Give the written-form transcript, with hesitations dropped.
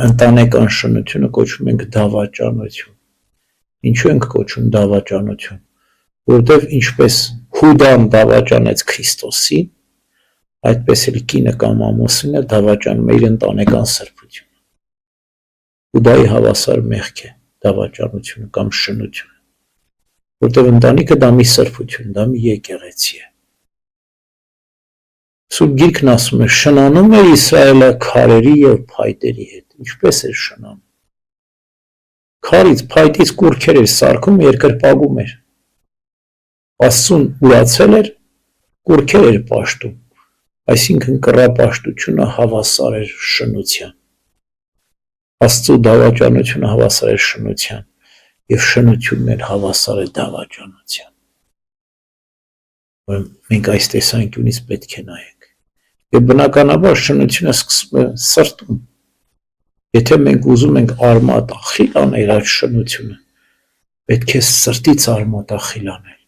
Ընտանեկան շնությունը կոչում ենք դավաճանություն։ Ինչու ենք կոչում դավաճանություն, որտեղ ինչպես Հուդան դավաճանեց Քրիստոսին, այդպես էլ կինը կամ ամուսինը դավաճանում է իր ընտանեկան սրբությունը։ Հուդայի հավասար մեղք է դավաճանությունը կամ շնությունը, որտեղ ընտանիքը դա մի սրբություն, դա մի եկեղեցի է։ Սուրբ Գիրքն ասում է, շնանում էր Իսրայելը քարերի և փայտերի հետ։ Ինչպես էր շնանում։ Քարից, փայտից կուռքեր էր սարքում, երկրպագում էր։ Աստծուն ուրացել էր, կուռքեր էր պաշտում, այսինքն կռապաշտությունը հավասար էր շնության։ Աստծու դավաճանությունը հավասար է շնության, և շնությունն էլ հավասար է դավաճանության։ Մենք այս տեսանկյունից պետք է նայենք։ Եվ բնականաբար շնությունը սկսվում է սրտում։ Եթե մենք ուզում ենք արմատախիլ անել այդ շնությունը, պետք է սրտից արմատախիլ անել։